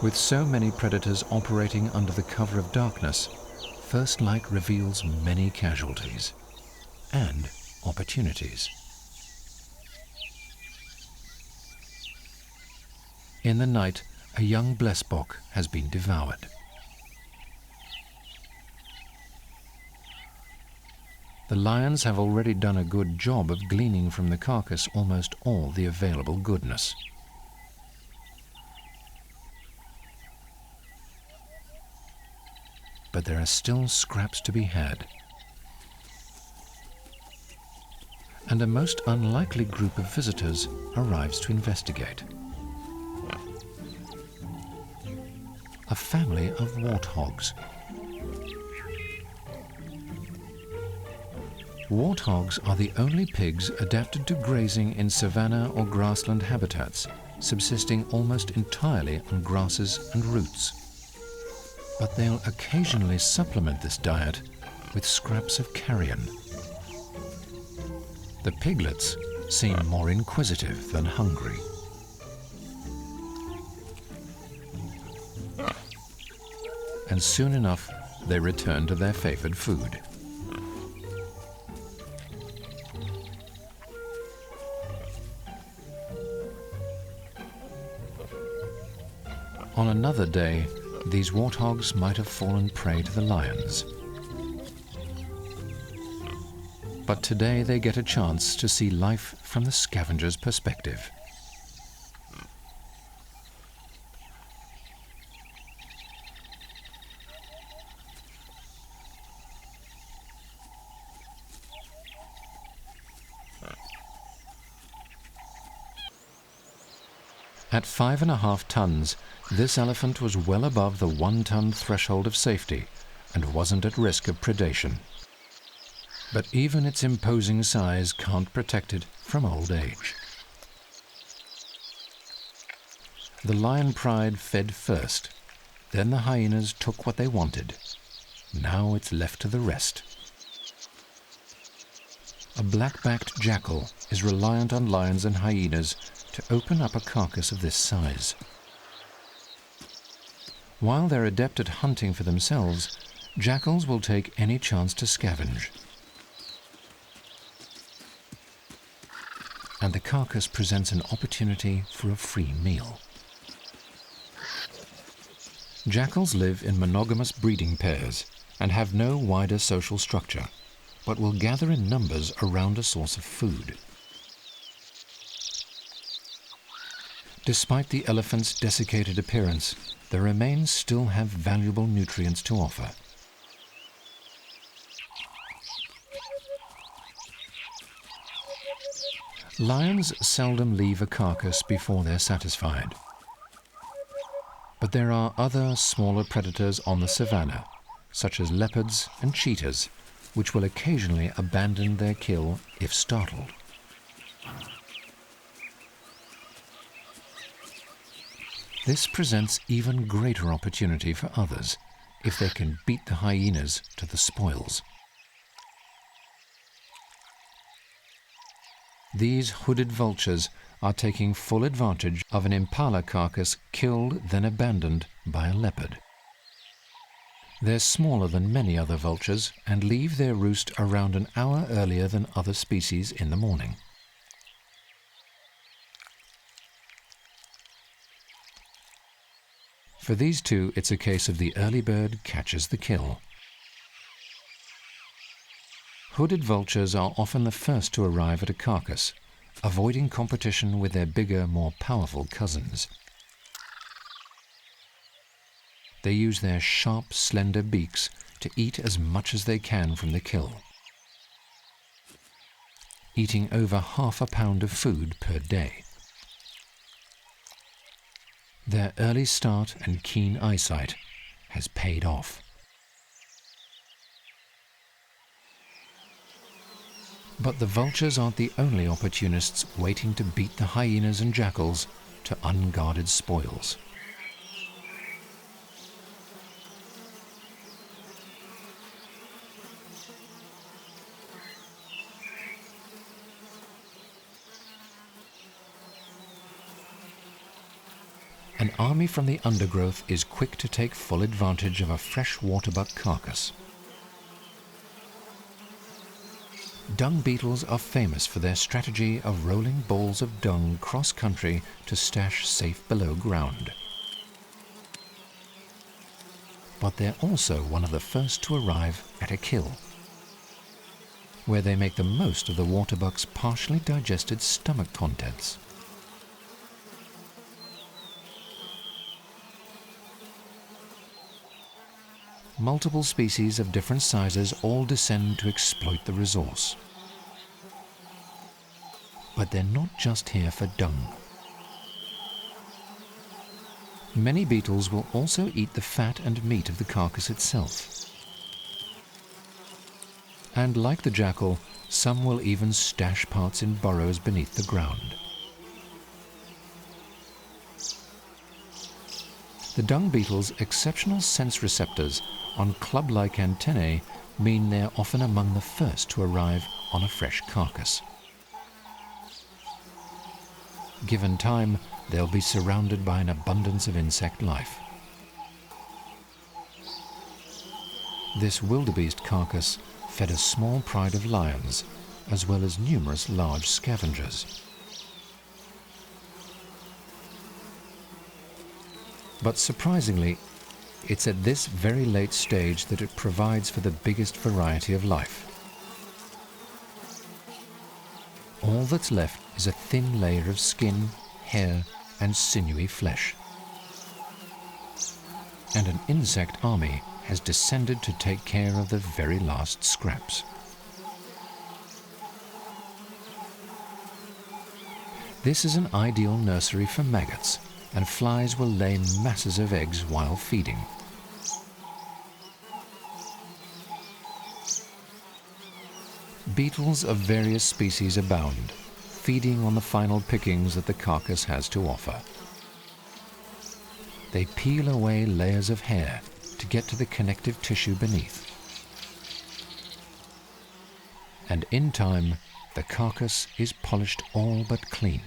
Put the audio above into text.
With so many predators operating under the cover of darkness, first light reveals many casualties and opportunities. In the night, a young blesbok has been devoured. The lions have already done a good job of gleaning from the carcass almost all the available goodness. But there are still scraps to be had. And a most unlikely group of visitors arrives to investigate. A family of warthogs. Warthogs are the only pigs adapted to grazing in savannah or grassland habitats, subsisting almost entirely on grasses and roots. But they'll occasionally supplement this diet with scraps of carrion. The piglets seem more inquisitive than hungry. And soon enough, they return to their favored food. On another day, these warthogs might have fallen prey to the lions. But today they get a chance to see life from the scavenger's perspective. At 5.5 tons, this elephant was well above the 1-ton threshold of safety and wasn't at risk of predation. But even its imposing size can't protect it from old age. The lion pride fed first, then the hyenas took what they wanted. Now it's left to the rest. A black-backed jackal is reliant on lions and hyenas to open up a carcass of this size. While they're adept at hunting for themselves, jackals will take any chance to scavenge. And the carcass presents an opportunity for a free meal. Jackals live in monogamous breeding pairs and have no wider social structure, but will gather in numbers around a source of food. Despite the elephant's desiccated appearance, the remains still have valuable nutrients to offer. Lions seldom leave a carcass before they're satisfied. But there are other smaller predators on the savannah, such as leopards and cheetahs, which will occasionally abandon their kill if startled. This presents even greater opportunity for others if they can beat the hyenas to the spoils. These hooded vultures are taking full advantage of an impala carcass killed then abandoned by a leopard. They're smaller than many other vultures and leave their roost around an hour earlier than other species in the morning. For these two, it's a case of the early bird catches the kill. Hooded vultures are often the first to arrive at a carcass, avoiding competition with their bigger, more powerful cousins. They use their sharp, slender beaks to eat as much as they can from the kill, eating over half a pound of food per day. Their early start and keen eyesight has paid off. But the vultures aren't the only opportunists waiting to beat the hyenas and jackals to unguarded spoils. An army from the undergrowth is quick to take full advantage of a fresh waterbuck carcass. Dung beetles are famous for their strategy of rolling balls of dung cross-country to stash safe below ground. But they're also one of the first to arrive at a kill, where they make the most of the waterbuck's partially digested stomach contents. Multiple species of different sizes all descend to exploit the resource. But they're not just here for dung. Many beetles will also eat the fat and meat of the carcass itself. And like the jackal, some will even stash parts in burrows beneath the ground. The dung beetle's exceptional sense receptors on club-like antennae mean they're often among the first to arrive on a fresh carcass. Given time, they'll be surrounded by an abundance of insect life. This wildebeest carcass fed a small pride of lions, as well as numerous large scavengers. But surprisingly, it's at this very late stage that it provides for the biggest variety of life. All that's left is a thin layer of skin, hair, and sinewy flesh. And an insect army has descended to take care of the very last scraps. This is an ideal nursery for maggots, and flies will lay masses of eggs while feeding. Beetles of various species abound, feeding on the final pickings that the carcass has to offer. They peel away layers of hair to get to the connective tissue beneath. And in time, the carcass is polished all but clean.